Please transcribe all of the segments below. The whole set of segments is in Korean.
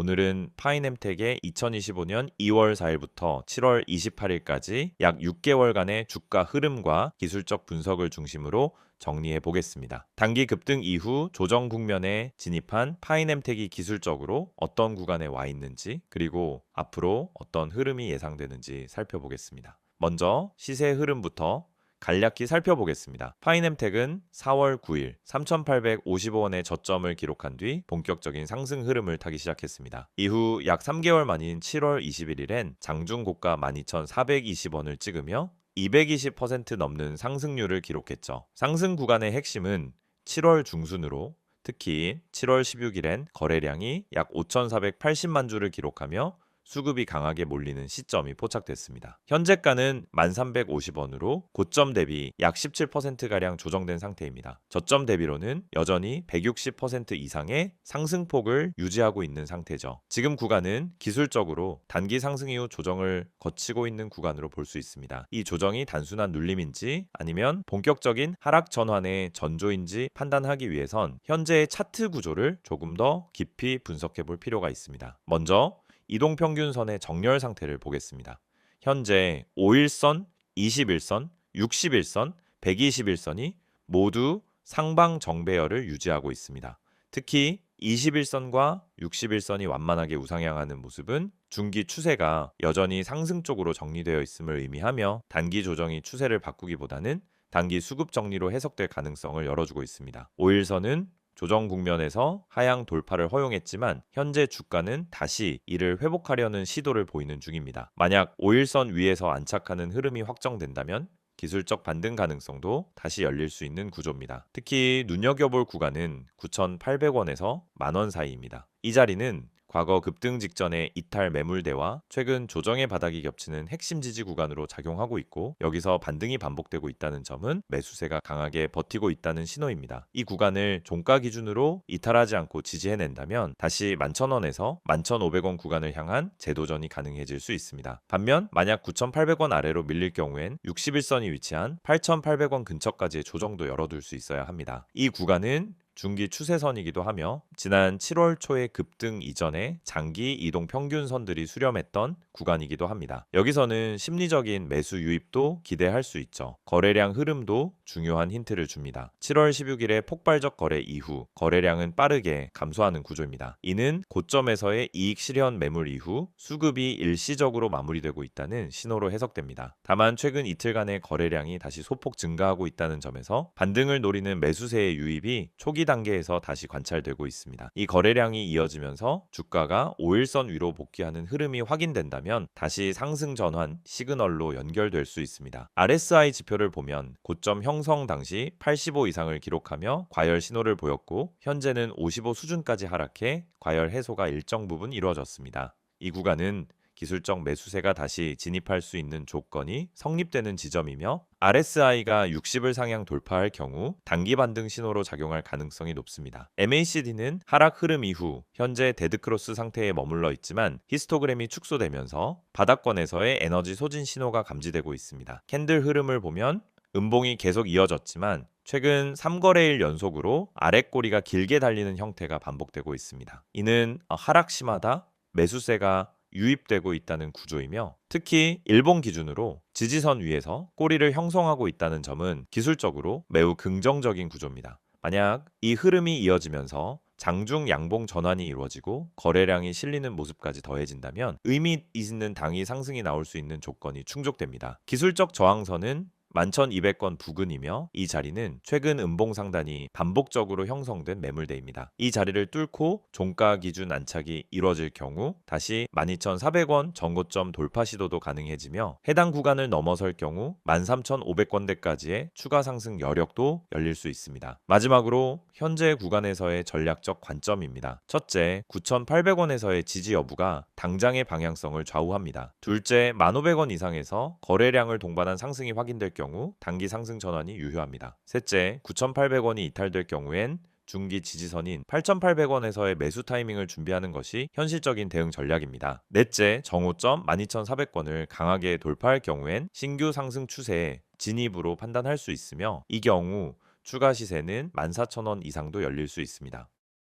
오늘은 파이nem텍의 2025년 2월 4일부터 7월 28일까지 약 6개월간의 주가 흐름과 기술적 분석을 중심으로 정리해 보겠습니다. 단기 급등 이후 조정 국면에 진입한 파이nem텍이 기술적으로 어떤 구간에 와 있는지, 그리고 앞으로 어떤 흐름이 예상되는지 살펴보겠습니다. 먼저 시세 흐름부터 간략히 살펴보겠습니다. 파이nem텍은 4월 9일 3,855원의 저점을 기록한 뒤 본격적인 상승 흐름을 타기 시작했습니다. 이후 약 3개월 만인 7월 21일엔 장중 고가 12,420원을 찍으며 220% 넘는 상승률을 기록했죠. 상승 구간의 핵심은 7월 중순으로 특히 7월 16일엔 거래량이 약 5,480만 주를 기록하며 수급이 강하게 몰리는 시점이 포착됐습니다. 현재가는 1,350원으로 고점 대비 약 17%가량 조정된 상태입니다. 저점 대비로는 여전히 160% 이상의 상승폭을 유지하고 있는 상태죠. 지금 구간은 기술적으로 단기 상승 이후 조정을 거치고 있는 구간으로 볼 수 있습니다. 이 조정이 단순한 눌림인지 아니면 본격적인 하락 전환의 전조인지 판단하기 위해선 현재의 차트 구조를 조금 더 깊이 분석해 볼 필요가 있습니다. 먼저 이동평균선의 정렬 상태를 보겠습니다. 현재 5일선, 21선, 61선, 121선이 모두 상방 정배열을 유지하고 있습니다. 특히 21선과 61선이 완만하게 우상향하는 모습은 중기 추세가 여전히 상승 쪽으로 정리되어 있음을 의미하며 단기 조정이 추세를 바꾸기보다는 단기 수급 정리로 해석될 가능성을 열어주고 있습니다. 5일선은 조정 국면에서 하향 돌파를 허용했지만 현재 주가는 다시 이를 회복하려는 시도를 보이는 중입니다. 만약 5일선 위에서 안착하는 흐름이 확정된다면 기술적 반등 가능성도 다시 열릴 수 있는 구조입니다. 특히 눈여겨볼 구간은 9,800원에서 만원 사이입니다. 이 자리는 과거 급등 직전의 이탈 매물대와 최근 조정의 바닥이 겹치는 핵심 지지 구간으로 작용하고 있고 여기서 반등이 반복되고 있다는 점은 매수세가 강하게 버티고 있다는 신호입니다. 이 구간을 종가 기준으로 이탈하지 않고 지지해낸다면 다시 11,000원에서 11,500원 구간을 향한 재도전이 가능해질 수 있습니다. 반면 만약 9,800원 아래로 밀릴 경우엔 61선이 위치한 8,800원 근처까지의 조정도 열어둘 수 있어야 합니다. 이 구간은 중기 추세선이기도 하며 지난 7월 초의 급등 이전에 장기 이동 평균선들이 수렴했던 구간이기도 합니다. 여기서는 심리적인 매수 유입도 기대할 수 있죠. 거래량 흐름도 중요한 힌트를 줍니다. 7월 16일의 폭발적 거래 이후 거래량은 빠르게 감소하는 구조입니다. 이는 고점에서의 이익 실현 매물 이후 수급이 일시적으로 마무리되고 있다는 신호로 해석됩니다. 다만 최근 이틀간의 거래량이 다시 소폭 증가하고 있다는 점에서 반등을 노리는 매수세의 유입이 초기 단계에서 다시 관찰되고 있습니다. 이 거래량이 이어지면서 주가가 5일선 위로 복귀하는 흐름이 확인된다면 다시 상승 전환 시그널로 연결될 수 있습니다. RSI 지표를 보면 고점 형성 당시 85 이상을 기록하며 과열 신호를 보였고 현재는 55 수준까지 하락해 과열 해소가 일정 부분 이루어졌습니다. 이 구간은 기술적 매수세가 다시 진입할 수 있는 조건이 성립되는 지점이며 RSI가 60을 상향 돌파할 경우 단기 반등 신호로 작용할 가능성이 높습니다. MACD는 하락 흐름 이후 현재 데드크로스 상태에 머물러 있지만 히스토그램이 축소되면서 바닥권에서의 에너지 소진 신호가 감지되고 있습니다. 캔들 흐름을 보면 음봉이 계속 이어졌지만 최근 3거래일 연속으로 아랫꼬리가 길게 달리는 형태가 반복되고 있습니다. 이는 하락 심하다, 매수세가 유입되고 있다는 구조이며 특히 일본 기준으로 지지선 위에서 꼬리를 형성하고 있다는 점은 기술적으로 매우 긍정적인 구조입니다. 만약 이 흐름이 이어지면서 장중 양봉 전환이 이루어지고 거래량이 실리는 모습까지 더해진다면 의미 있는 당일 상승이 나올 수 있는 조건이 충족됩니다. 기술적 저항선은 11,200건 부근이며 이 자리는 최근 음봉 상단이 반복적으로 형성된 매물대입니다. 이 자리를 뚫고 종가 기준 안착이 이루어질 경우 다시 12,400원 전고점 돌파 시도도 가능해지며 해당 구간을 넘어설 경우 13,500원대까지의 추가 상승 여력도 열릴 수 있습니다. 마지막으로 현재 구간에서의 전략적 관점입니다. 첫째, 9,800원에서의 지지 여부가 당장의 방향성을 좌우합니다. 둘째, 1,500원 이상에서 거래량을 동반한 상승이 확인될 경우 단기 상승 전환이 유효합니다. 셋째, 9,800원이 이탈될 경우엔 중기 지지선인 8,800원에서의 매수 타이밍을 준비하는 것이 현실적인 대응 전략입니다. 넷째, 정오점 12,400원을 강하게 돌파할 경우엔 신규 상승 추세의 진입으로 판단할 수 있으며 이 경우 추가 시세는 14,000원 이상도 열릴 수 있습니다.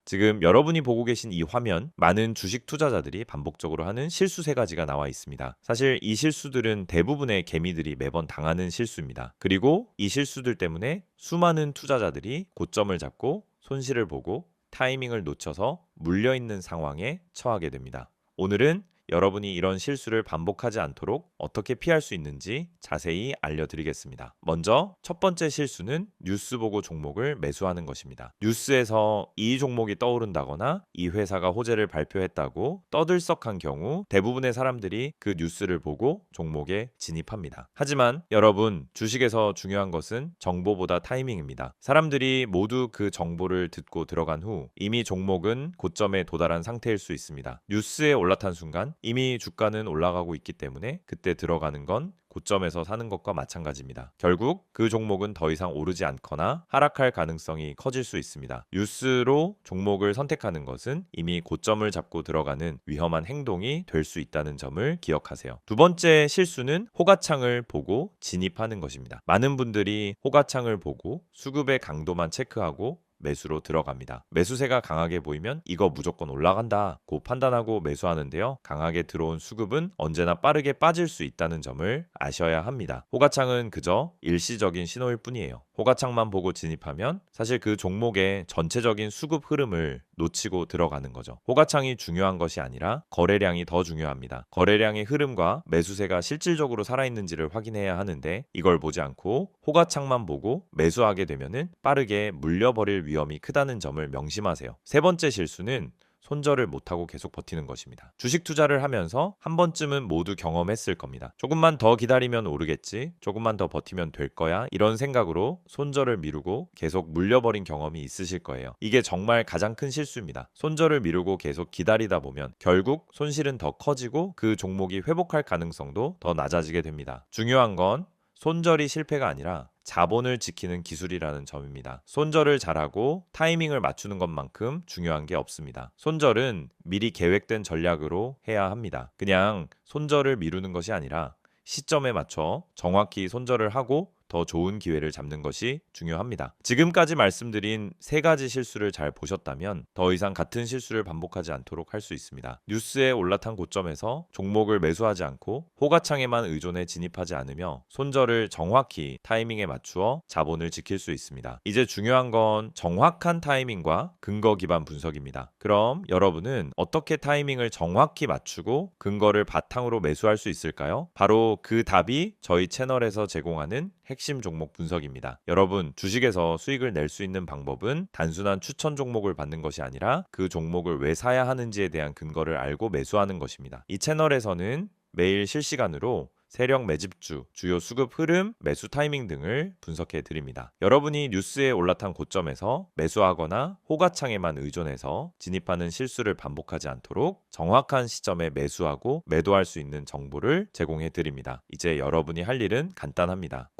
지금 여러분이 보고 계신 이 화면, 많은 주식 투자자들이 반복적으로 하는 실수 세 가지가 나와 있습니다. 사실 이 실수들은 대부분의 개미들이 매번 당하는 실수입니다. 그리고 이 실수들 때문에 수많은 투자자들이 고점을 잡고 손실을 보고 타이밍을 놓쳐서 물려있는 상황에 처하게 됩니다. 오늘은 여러분이 이런 실수를 반복하지 않도록 어떻게 피할 수 있는지 자세히 알려드리겠습니다. 먼저 첫 번째 실수는 뉴스 보고 종목을 매수하는 것입니다. 뉴스에서 이 종목이 떠오른다거나 이 회사가 호재를 발표했다고 떠들썩한 경우 대부분의 사람들이 그 뉴스를 보고 종목에 진입합니다. 하지만 여러분, 주식에서 중요한 것은 정보보다 타이밍입니다. 사람들이 모두 그 정보를 듣고 들어간 후 이미 종목은 고점에 도달한 상태일 수 있습니다. 뉴스에 올라탄 순간 이미 주가는 올라가고 있기 때문에 그때 들어가는 건 고점에서 사는 것과 마찬가지입니다. 결국 그 종목은 더 이상 오르지 않거나 하락할 가능성이 커질 수 있습니다. 뉴스로 종목을 선택하는 것은 이미 고점을 잡고 들어가는 위험한 행동이 될 수 있다는 점을 기억하세요. 두 번째 실수는 호가창을 보고 진입하는 것입니다. 많은 분들이 호가창을 보고 수급의 강도만 체크하고 매수로 들어갑니다. 매수세가 강하게 보이면 이거 무조건 올라간다고 판단하고 매수하는데요. 강하게 들어온 수급은 언제나 빠르게 빠질 수 있다는 점을 아셔야 합니다. 호가창은 그저 일시적인 신호일 뿐이에요. 호가창만 보고 진입하면 사실 그 종목의 전체적인 수급 흐름을 놓치고 들어가는 거죠. 호가창이 중요한 것이 아니라 거래량이 더 중요합니다. 거래량의 흐름과 매수세가 실질적으로 살아있는지를 확인해야 하는데 이걸 보지 않고 호가창만 보고 매수하게 되면은 빠르게 물려버릴 위험이 크다는 점을 명심하세요. 세 번째 실수는 손절을 못하고 계속 버티는 것입니다. 주식 투자를 하면서 한 번쯤은 모두 경험했을 겁니다. 조금만 더 기다리면 오르겠지, 조금만 더 버티면 될 거야, 이런 생각으로 손절을 미루고 계속 물려버린 경험이 있으실 거예요. 이게 정말 가장 큰 실수입니다. 손절을 미루고 계속 기다리다 보면 결국 손실은 더 커지고 그 종목이 회복할 가능성도 더 낮아지게 됩니다. 중요한 건 손절이 실패가 아니라 자본을 지키는 기술이라는 점입니다. 손절을 잘하고 타이밍을 맞추는 것만큼 중요한 게 없습니다. 손절은 미리 계획된 전략으로 해야 합니다. 그냥 손절을 미루는 것이 아니라 시점에 맞춰 정확히 손절을 하고 더 좋은 기회를 잡는 것이 중요합니다. 지금까지 말씀드린 세 가지 실수를 잘 보셨다면 더 이상 같은 실수를 반복하지 않도록 할 수 있습니다. 뉴스에 올라탄 고점에서 종목을 매수하지 않고 호가창에만 의존해 진입하지 않으며 손절을 정확히 타이밍에 맞추어 자본을 지킬 수 있습니다. 이제 중요한 건 정확한 타이밍과 근거 기반 분석입니다. 그럼 여러분은 어떻게 타이밍을 정확히 맞추고 근거를 바탕으로 매수할 수 있을까요? 바로 그 답이 저희 채널에서 제공하는 핵심 종목 분석입니다. 여러분, 주식에서 수익을 낼 수 있는 방법은 단순한 추천 종목을 받는 것이 아니라 그 종목을 왜 사야 하는지에 대한 근거를 알고 매수하는 것입니다. 이 채널에서는 매일 실시간으로 세력 매집주, 주요 수급 흐름, 매수 타이밍 등을 분석해 드립니다. 여러분이 뉴스에 올라탄 고점에서 매수하거나 호가창에만 의존해서 진입하는 실수를 반복하지 않도록 정확한 시점에 매수하고 매도할 수 있는 정보를 제공해 드립니다. 이제 여러분이 할 일은 간단합니다.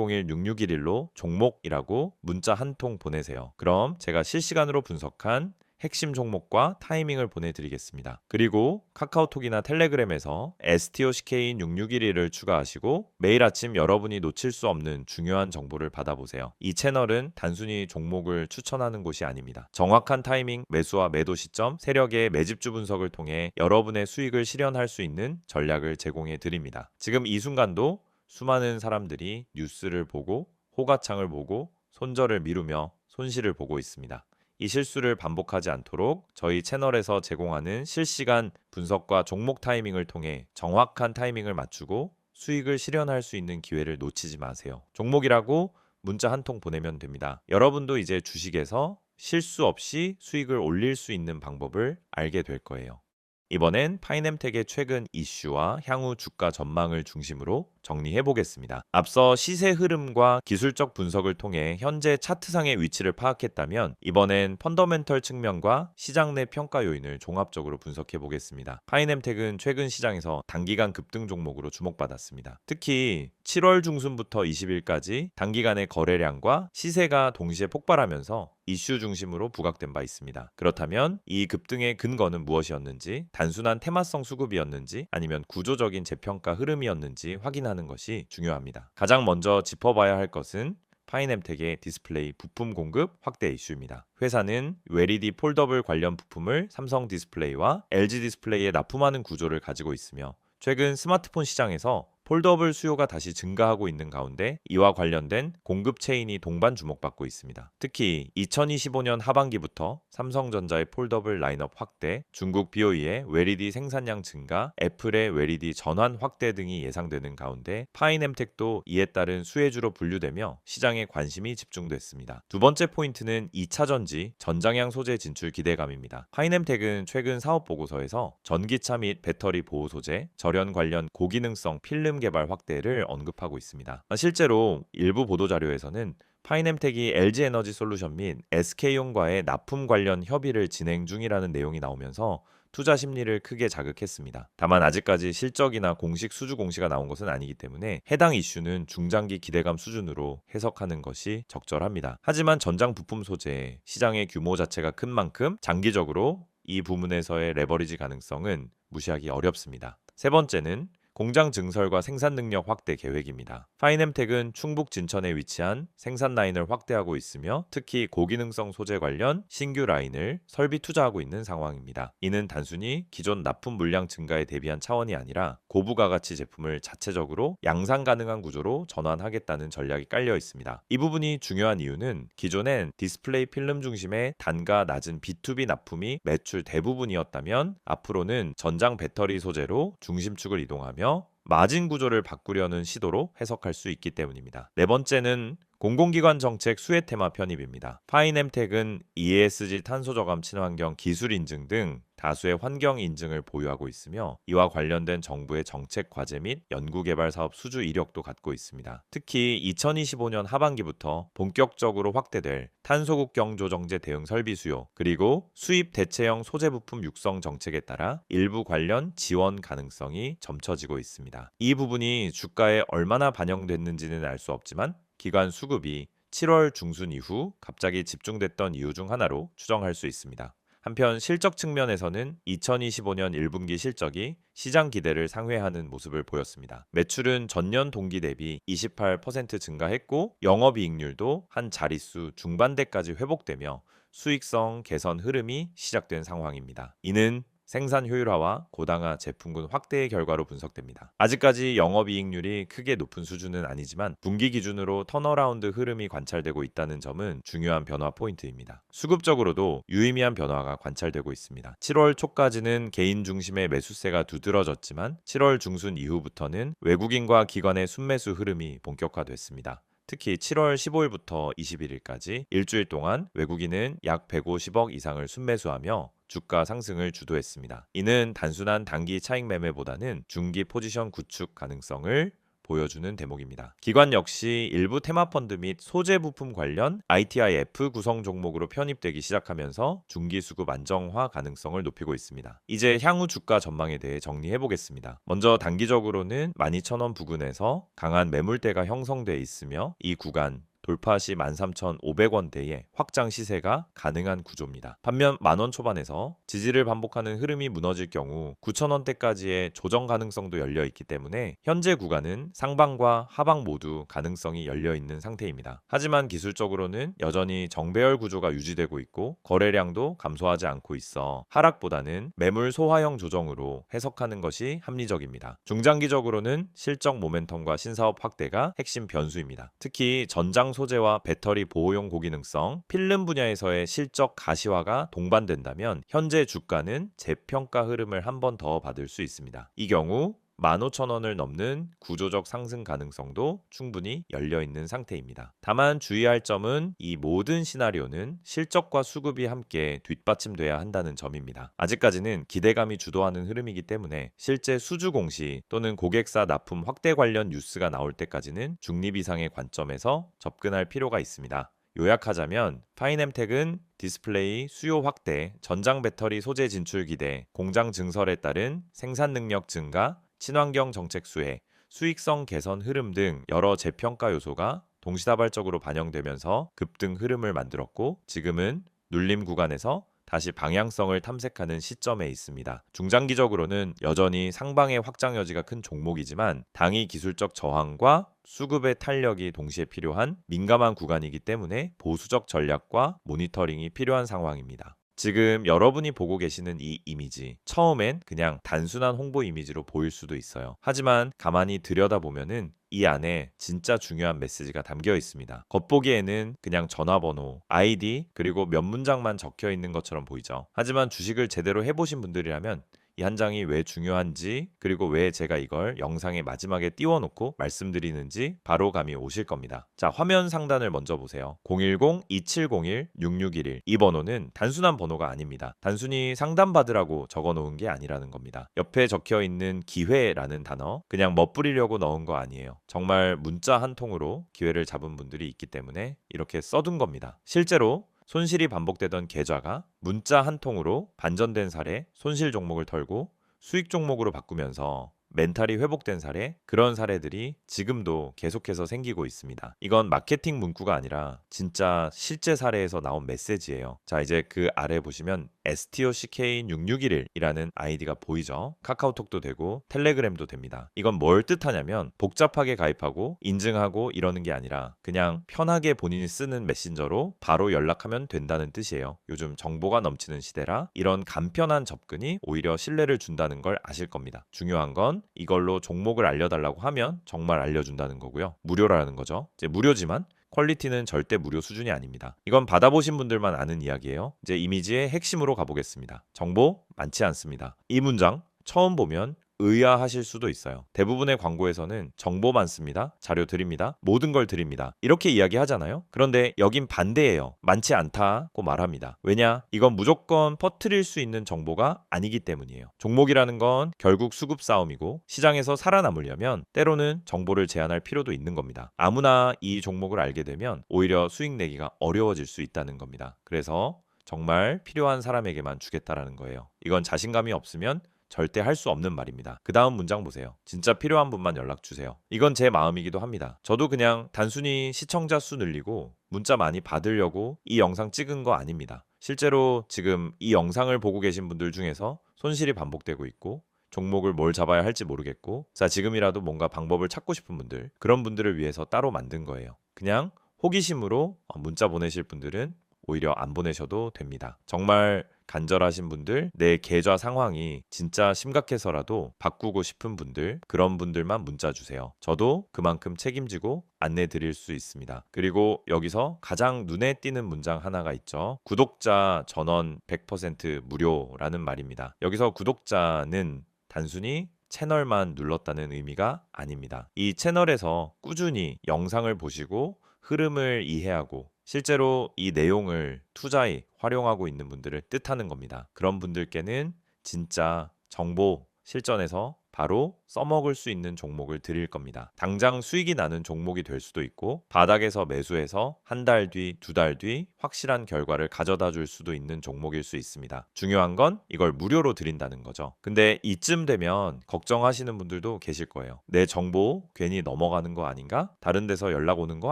010-2701-6611로 종목이라고 문자 한 통 보내세요. 그럼 제가 실시간으로 분석한 핵심 종목과 타이밍을 보내드리겠습니다. 그리고 카카오톡이나 텔레그램에서 STOCK인 6611을 추가하시고 매일 아침 여러분이 놓칠 수 없는 중요한 정보를 받아보세요. 이 채널은 단순히 종목을 추천하는 곳이 아닙니다. 정확한 타이밍, 매수와 매도 시점, 세력의 매집주 분석을 통해 여러분의 수익을 실현할 수 있는 전략을 제공해 드립니다. 지금 이 순간도 수많은 사람들이 뉴스를 보고 호가창을 보고 손절을 미루며 손실을 보고 있습니다. 이 실수를 반복하지 않도록 저희 채널에서 제공하는 실시간 분석과 종목 타이밍을 통해 정확한 타이밍을 맞추고 수익을 실현할 수 있는 기회를 놓치지 마세요. 종목이라고 문자 한 통 보내면 됩니다. 여러분도 이제 주식에서 실수 없이 수익을 올릴 수 있는 방법을 알게 될 거예요. 이번엔 파이넴텍의 최근 이슈와 향후 주가 전망을 중심으로 정리해 보겠습니다. 앞서 시세 흐름과 기술적 분석을 통해 현재 차트상의 위치를 파악했다면 이번엔 펀더멘털 측면과 시장 내 평가 요인을 종합적으로 분석해 보겠습니다. 파이넴텍은 최근 시장에서 단기간 급등 종목으로 주목받았습니다. 특히 7월 중순부터 20일까지 단기간의 거래량과 시세가 동시에 폭발하면서 이슈 중심으로 부각된 바 있습니다. 그렇다면 이 급등의 근거는 무엇이었는지, 단순한 테마성 수급이었는지 아니면 구조적인 재평가 흐름이었는지 확인하는 것이 중요합니다. 가장 먼저 짚어봐야 할 것은 파인엠텍의 디스플레이 부품 공급 확대 이슈입니다. 회사는 LED 폴더블 관련 부품을 삼성 디스플레이와 LG 디스플레이에 납품하는 구조를 가지고 있으며 최근 스마트폰 시장에서 폴더블 수요가 다시 증가하고 있는 가운데 이와 관련된 공급 체인이 동반 주목받고 있습니다. 특히 2025년 하반기부터 삼성전자의 폴더블 라인업 확대, 중국 BOE의 LED 생산량 증가, 애플의 LED 전환 확대 등이 예상되는 가운데 파인엠텍도 이에 따른 수혜주로 분류되며 시장에 관심이 집중됐습니다. 두 번째 포인트는 2차 전지, 전장향 소재 진출 기대감입니다. 파인엠텍은 최근 사업 보고서에서 전기차 및 배터리 보호 소재, 절연 관련 고기능성 필름 개발 확대를 언급하고 있습니다. 실제로 일부 보도자료에서는 파인엠텍이 LG에너지솔루션 및 SK온과의 납품 관련 협의를 진행 중이라는 내용이 나오면서 투자 심리를 크게 자극했습니다. 다만 아직까지 실적이나 공식 수주 공시가 나온 것은 아니기 때문에 해당 이슈는 중장기 기대감 수준으로 해석하는 것이 적절합니다. 하지만 전장 부품 소재 시장의 규모 자체가 큰 만큼 장기적으로 이 부문에서의 레버리지 가능성은 무시하기 어렵습니다. 세 번째는 공장 증설과 생산 능력 확대 계획입니다. 파인엠텍은 충북 진천에 위치한 생산 라인을 확대하고 있으며 특히 고기능성 소재 관련 신규 라인을 설비 투자하고 있는 상황입니다. 이는 단순히 기존 납품 물량 증가에 대비한 차원이 아니라 고부가가치 제품을 자체적으로 양산 가능한 구조로 전환하겠다는 전략이 깔려 있습니다. 이 부분이 중요한 이유는 기존엔 디스플레이 필름 중심의 단가 낮은 B2B 납품이 매출 대부분이었다면 앞으로는 전장 배터리 소재로 중심축을 이동하며 마진 구조를 바꾸려는 시도로 해석할 수 있기 때문입니다. 네 번째는 공공기관 정책 수혜 테마 편입입니다. 파인엠텍은 ESG 탄소저감 친환경 기술 인증 등 다수의 환경 인증을 보유하고 있으며 이와 관련된 정부의 정책 과제 및 연구개발 사업 수주 이력도 갖고 있습니다. 특히 2025년 하반기부터 본격적으로 확대될 탄소국경 조정제 대응 설비 수요 그리고 수입 대체형 소재 부품 육성 정책에 따라 일부 관련 지원 가능성이 점쳐지고 있습니다. 이 부분이 주가에 얼마나 반영됐는지는 알 수 없지만 기관 수급이 7월 중순 이후 갑자기 집중됐던 이유 중 하나로 추정할 수 있습니다. 한편 실적 측면에서는 2025년 1분기 실적이 시장 기대를 상회하는 모습을 보였습니다. 매출은 전년 동기 대비 28% 증가했고 영업이익률도 한 자릿수 중반대까지 회복되며 수익성 개선 흐름이 시작된 상황입니다. 이는 생산 효율화와 고당화 제품군 확대의 결과로 분석됩니다. 아직까지 영업이익률이 크게 높은 수준은 아니지만 분기 기준으로 턴어라운드 흐름이 관찰되고 있다는 점은 중요한 변화 포인트입니다. 수급적으로도 유의미한 변화가 관찰되고 있습니다. 7월 초까지는 개인 중심의 매수세가 두드러졌지만 7월 중순 이후부터는 외국인과 기관의 순매수 흐름이 본격화됐습니다. 특히 7월 15일부터 21일까지 일주일 동안 외국인은 약 150억 이상을 순매수하며 주가 상승을 주도했습니다. 이는 단순한 단기 차익 매매보다는 중기 포지션 구축 가능성을 보여주는 대목입니다. 기관 역시 일부 테마펀드 및 소재 부품 관련 ITIF 구성 종목으로 편입되기 시작하면서 중기 수급 안정화 가능성을 높이고 있습니다. 이제 향후 주가 전망에 대해 정리해 보겠습니다. 먼저 단기적으로는 12,000원 부근에서 강한 매물대가 형성돼 있으며 이 구간 돌파 시 13,500원대의 확장 시세가 가능한 구조입니다. 반면 만원 초반에서 지지를 반복하는 흐름이 무너질 경우 9,000원대까지의 조정 가능성도 열려 있기 때문에 현재 구간은 상방과 하방 모두 가능성이 열려 있는 상태입니다. 하지만 기술적으로는 여전히 정배열 구조가 유지되고 있고 거래량도 감소하지 않고 있어 하락보다는 매물 소화형 조정으로 해석하는 것이 합리적입니다. 중장기적으로는 실적 모멘텀과 신사업 확대가 핵심 변수입니다. 특히 전장 소재와 배터리 보호용 고기능성, 필름 분야에서의 실적 가시화가 동반된다면 현재 주가는 재평가 흐름을 한 번 더 받을 수 있습니다. 이 경우 15,000원을 넘는 구조적 상승 가능성도 충분히 열려있는 상태입니다. 다만 주의할 점은 이 모든 시나리오는 실적과 수급이 함께 뒷받침돼야 한다는 점입니다. 아직까지는 기대감이 주도하는 흐름이기 때문에 실제 수주 공시 또는 고객사 납품 확대 관련 뉴스가 나올 때까지는 중립 이상의 관점에서 접근할 필요가 있습니다. 요약하자면 파인엠텍은 디스플레이 수요 확대, 전장 배터리 소재 진출 기대, 공장 증설에 따른 생산 능력 증가, 친환경 정책 수혜, 수익성 개선 흐름 등 여러 재평가 요소가 동시다발적으로 반영되면서 급등 흐름을 만들었고 지금은 눌림 구간에서 다시 방향성을 탐색하는 시점에 있습니다. 중장기적으로는 여전히 상방의 확장 여지가 큰 종목이지만 당이 기술적 저항과 수급의 탄력이 동시에 필요한 민감한 구간이기 때문에 보수적 전략과 모니터링이 필요한 상황입니다. 지금 여러분이 보고 계시는 이 이미지, 처음엔 그냥 단순한 홍보 이미지로 보일 수도 있어요. 하지만 가만히 들여다보면은 이 안에 진짜 중요한 메시지가 담겨 있습니다. 겉보기에는 그냥 전화번호, 아이디, 그리고 몇 문장만 적혀 있는 것처럼 보이죠. 하지만 주식을 제대로 해보신 분들이라면 이 한 장이 왜 중요한지, 그리고 왜 제가 이걸 영상의 마지막에 띄워놓고 말씀드리는지 바로 감이 오실 겁니다. 자, 화면 상단을 먼저 보세요. 010-2701-6611. 이 번호는 단순한 번호가 아닙니다. 단순히 상담받으라고 적어놓은 게 아니라는 겁니다. 옆에 적혀 있는 기회라는 단어, 그냥 멋부리려고 넣은 거 아니에요. 정말 문자 한 통으로 기회를 잡은 분들이 있기 때문에 이렇게 써둔 겁니다. 실제로 손실이 반복되던 계좌가 문자 한 통으로 반전된 사례, 손실 종목을 털고 수익 종목으로 바꾸면서 멘탈이 회복된 사례, 그런 사례들이 지금도 계속해서 생기고 있습니다. 이건 마케팅 문구가 아니라 진짜 실제 사례에서 나온 메시지예요. 자, 이제 그 아래 보시면 STOCK6611이라는 아이디가 보이죠? 카카오톡도 되고 텔레그램도 됩니다. 이건 뭘 뜻하냐면 복잡하게 가입하고 인증하고 이러는 게 아니라 그냥 편하게 본인이 쓰는 메신저로 바로 연락하면 된다는 뜻이에요. 요즘 정보가 넘치는 시대라 이런 간편한 접근이 오히려 신뢰를 준다는 걸 아실 겁니다. 중요한 건 이걸로 종목을 알려달라고 하면 정말 알려준다는 거고요. 무료라는 거죠. 이제 무료지만 퀄리티는 절대 무료 수준이 아닙니다. 이건 받아보신 분들만 아는 이야기예요. 이제 이미지의 핵심으로 가보겠습니다. 정보 많지 않습니다. 이 문장 처음 보면 의아하실 수도 있어요. 대부분의 광고에서는 정보 많습니다. 자료 드립니다. 모든 걸 드립니다. 이렇게 이야기하잖아요. 그런데 여긴 반대예요. 많지 않다고 말합니다. 왜냐? 이건 무조건 퍼뜨릴 수 있는 정보가 아니기 때문이에요. 종목이라는 건 결국 수급 싸움이고 시장에서 살아남으려면 때로는 정보를 제한할 필요도 있는 겁니다. 아무나 이 종목을 알게 되면 오히려 수익 내기가 어려워질 수 있다는 겁니다. 그래서 정말 필요한 사람에게만 주겠다라는 거예요. 이건 자신감이 없으면 절대 할 수 없는 말입니다. 그 다음 문장 보세요. 진짜 필요한 분만 연락 주세요. 이건 제 마음이기도 합니다. 저도 그냥 단순히 시청자 수 늘리고 문자 많이 받으려고 이 영상 찍은 거 아닙니다. 실제로 지금 이 영상을 보고 계신 분들 중에서 손실이 반복되고 있고 종목을 뭘 잡아야 할지 모르겠고 자, 지금이라도 뭔가 방법을 찾고 싶은 분들, 그런 분들을 위해서 따로 만든 거예요. 그냥 호기심으로 문자 보내실 분들은 오히려 안 보내셔도 됩니다. 정말 간절하신 분들, 내 계좌 상황이 진짜 심각해서라도 바꾸고 싶은 분들, 그런 분들만 문자 주세요. 저도 그만큼 책임지고 안내 드릴 수 있습니다. 그리고 여기서 가장 눈에 띄는 문장 하나가 있죠. 구독자 전원 100% 무료라는 말입니다. 여기서 구독자는 단순히 채널만 눌렀다는 의미가 아닙니다. 이 채널에서 꾸준히 영상을 보시고 흐름을 이해하고 실제로 이 내용을 투자에 활용하고 있는 분들을 뜻하는 겁니다. 그런 분들께는 진짜 정보 실전에서 바로 써먹을 수 있는 종목을 드릴 겁니다. 당장 수익이 나는 종목이 될 수도 있고 바닥에서 매수해서 한 달 뒤, 두 달 뒤 확실한 결과를 가져다 줄 수도 있는 종목일 수 있습니다. 중요한 건 이걸 무료로 드린다는 거죠. 근데 이쯤 되면 걱정하시는 분들도 계실 거예요. 내 정보 괜히 넘어가는 거 아닌가? 다른 데서 연락 오는 거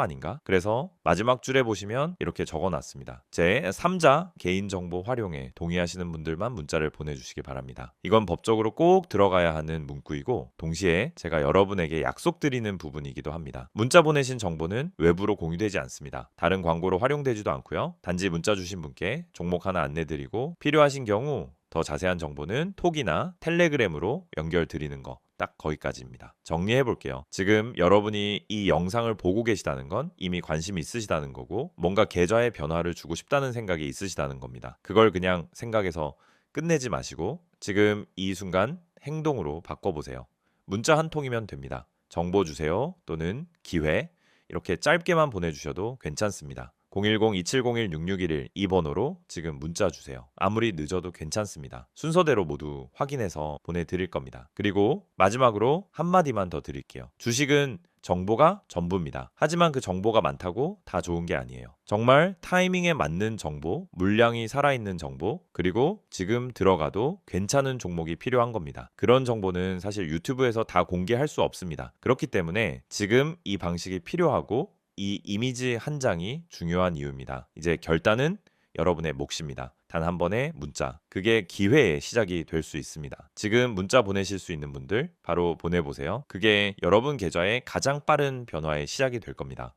아닌가? 그래서 마지막 줄에 보시면 이렇게 적어놨습니다. 제 3자 개인정보 활용에 동의하시는 분들만 문자를 보내주시기 바랍니다. 이건 법적으로 꼭 들어가야 하는 문구이고 동시에 제가 여러분에게 약속드리는 부분이기도 합니다. 문자 보내신 정보는 외부로 공유되지 않습니다. 다른 광고로 활용되지도 않고요. 단지 문자 주신 분께 종목 하나 안내드리고 필요하신 경우 더 자세한 정보는 톡이나 텔레그램으로 연결드리는 거 딱 거기까지입니다. 정리해 볼게요. 지금 여러분이 이 영상을 보고 계시다는 건 이미 관심이 있으시다는 거고 뭔가 계좌에 변화를 주고 싶다는 생각이 있으시다는 겁니다. 그걸 그냥 생각해서 끝내지 마시고 지금 이 순간 행동으로 바꿔보세요. 문자 한 통이면 됩니다. 정보 주세요 또는 기회 이렇게 짧게만 보내주셔도 괜찮습니다. 010-2701-6611 이 번호로 지금 문자 주세요. 아무리 늦어도 괜찮습니다. 순서대로 모두 확인해서 보내드릴 겁니다. 그리고 마지막으로 한마디만 더 드릴게요. 주식은 정보가 전부입니다. 하지만 그 정보가 많다고 다 좋은 게 아니에요. 정말 타이밍에 맞는 정보, 물량이 살아있는 정보, 그리고 지금 들어가도 괜찮은 종목이 필요한 겁니다. 그런 정보는 사실 유튜브에서 다 공개할 수 없습니다. 그렇기 때문에 지금 이 방식이 필요하고 이 이미지 한 장이 중요한 이유입니다. 이제 결단은 여러분의 몫입니다. 단 한 번의 문자, 그게 기회의 시작이 될 수 있습니다. 지금 문자 보내실 수 있는 분들 바로 보내보세요. 그게 여러분 계좌의 가장 빠른 변화의 시작이 될 겁니다.